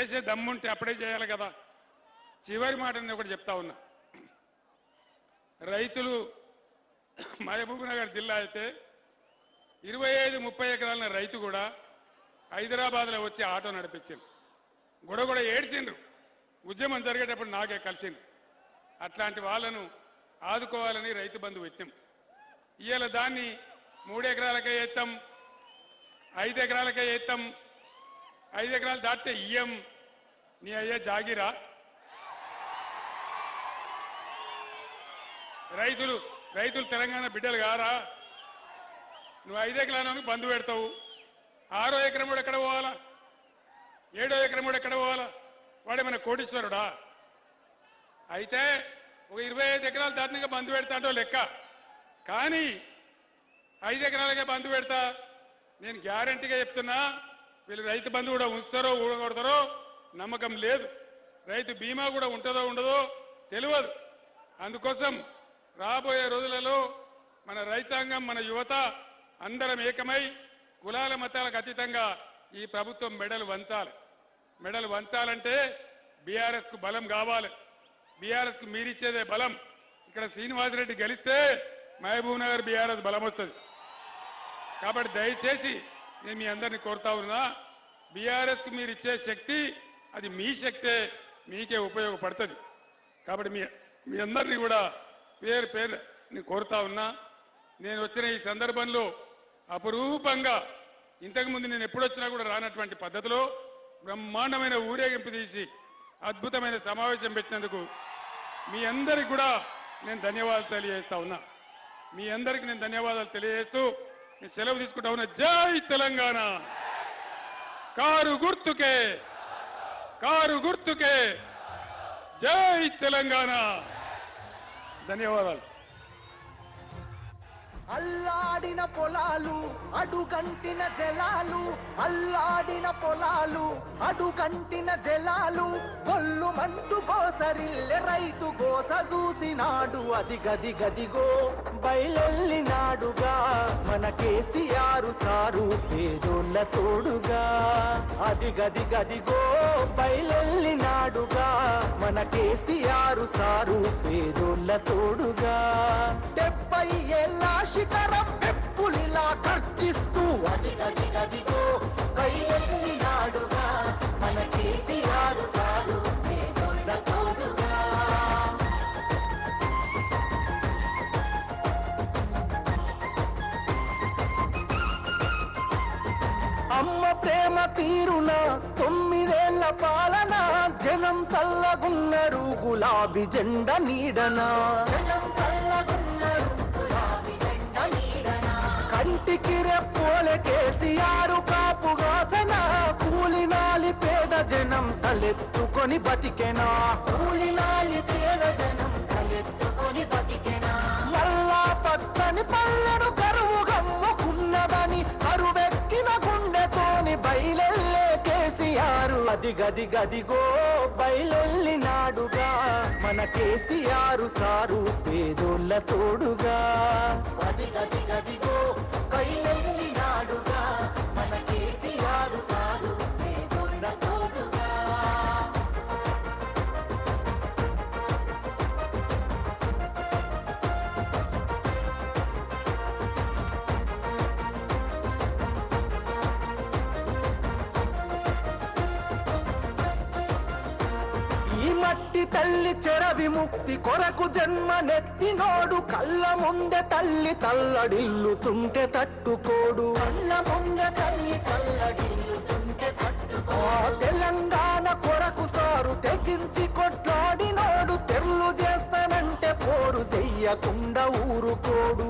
చేసే దమ్ముంటే అప్పుడే చేయాలి కదా. చివరి మాట నేను ఒకటి చెప్తా ఉన్నా. రైతులు మహబూబ్నగర్ జిల్లా అయితే 25-30 ఎకరాల రైతు కూడా హైదరాబాద్లో వచ్చి ఆటో నడిపించింది. కూడా ఏడ్చిండ్రు. ఉద్యమం జరిగేటప్పుడు నాకే కలిసింది. అట్లాంటి వాళ్ళను ఆదుకోవాలని రైతు బంధు పెట్టాం. ఇవాళ దాన్ని 3 ఎకరాలకే ఎత్తాం, 5 ఎకరాలకే ఎత్తాం. 5 ఎకరాలు దాటితే ఇయ్యం. నీ అయ్యే జాగిరా. రైతులు తెలంగాణ బిడ్డలు కారా? నువ్వు 5 ఎకరాలకు బంధు పెడతావు. 6వ ఎకరం కూడా ఎక్కడ పోవాలా? 7వ ఎకరం కూడా ఎక్కడ పోవాలా? వాడేమైనా కోటీశ్వరుడా? అయితే ఒక 25 ఎకరాలు దాటినాక బంధు పెడతాడో లెక్క. కానీ 5 ఎకరాలకే బంధు పెడతా. నేను గ్యారంటీగా చెప్తున్నా, వీళ్ళు రైతు బంధు కూడా ఉంచుతారో ఊడగొడతారో నమ్మకం లేదు. రైతు బీమా కూడా ఉంటుందో ఉండదో తెలియదు. అందుకోసం రాబోయే రోజులలో మన రైతాంగం, మన యువత అందరం ఏకమై కులాల మతాలకు అతీతంగా ఈ ప్రభుత్వం మెడలు వంచాలి. మెడలు వంచాలంటే బీఆర్ఎస్ కు బలం కావాలి. బీఆర్ఎస్ కు మీరిచ్చేదే బలం. ఇక్కడ శ్రీనివాసరెడ్డి గెలిస్తే మహబూబ్ నగర్ బీఆర్ఎస్ బలం వస్తుంది. కాబట్టి దయచేసి నేను మీ అందరినీ కోరుతా ఉన్నా, బీఆర్ఎస్ కు మీరు ఇచ్చే శక్తి అది మీ శక్తే, మీకే ఉపయోగపడుతుంది. కాబట్టి మీ అందరినీ కూడా పేరు నేను కోరుతా ఉన్నా. నేను వచ్చిన ఈ సందర్భంలో అపురూపంగా ఇంతకుముందు నేను ఎప్పుడొచ్చినా కూడా రానటువంటి పద్ధతిలో బ్రహ్మాండమైన ఊరేగింపు తీసి అద్భుతమైన సమావేశం పెట్టినందుకు మీ అందరికి కూడా నేను ధన్యవాదాలు తెలియజేస్తా ఉన్నా. మీ అందరికి నేను ధన్యవాదాలు తెలియజేస్తూ నేను సెలవు తీసుకుంటా ఉన్నా. జై తెలంగాణ. కారు గుర్తుకే జై తెలంగాణ. ధన్యవాదాలు. అల్లాడిన పొలాలు అడుగంటిన జలాలు, అల్లాడిన పొలాలు అడుగంటిన జలాలు, గొల్లుమంటూ గోసరిల్లె రైతు గోస చూసినాడు. అది గదిగదిగో బయలెల్లినాడుగా మన కేసీఆర్ సారు పేదోళ్ళ తోడుగా. అది గదిగదిగో బయలెల్లినాడుగా మన కేసీఆర్ సారు పేదోళ్ళ తోడుగా. 70 ఏళ్ళ శిఖరం ఎప్పులిలా ఖర్చిస్తూ అది గదిగదిగో బయలెల్లినాడుగా మన కేసీఆర్ సారు పేదోళ్ళ తోడుగా. అమ్మ ప్రేమ తీరున 9 ఏళ్ల పాలన, జనం చల్లగున్నారు గులాబీ జెండ నీడనా. కంటికి రెప్పోలే కేసీఆర్ కాపుగాసన, కూలినాలి పేద జనం తలెత్తుకొని బతికెనా. కూలినాలి పేద జనం తలెత్తుకొని బతికెనా. మళ్ళా పచ్చని పల్లెడు కరువు గమ్ముకున్నదని కరువెక్కిన గుండెతోని బయలెల్లే కేసీఆర్. అది గదిగదిగో బయలెల్లినాడుగా మన కేసీఆర్ సారు పేదోళ్ళ తోడుగా. అది గదిగదిగో బయలెల్లినాడుగా మన కేసీఆర్ సారు పేదోళ్ళ తోడుగా. మట్టి తల్లి చెర విముక్తి కొరకు జన్మనెత్తినోడు, కళ్ళ ముందే తల్లి తల్లడిల్లుతుంటే తట్టుకోడు. కళ్ళ ముందే తల్లి తల్లడిల్లుతుంటే తట్టుకోడు. తెలంగాణ కొరకు సారు తెగించి కొట్లాడినోడు, తెర్లు చేస్తానంటే పోరు చెయ్యకుండా ఊరుకోడు.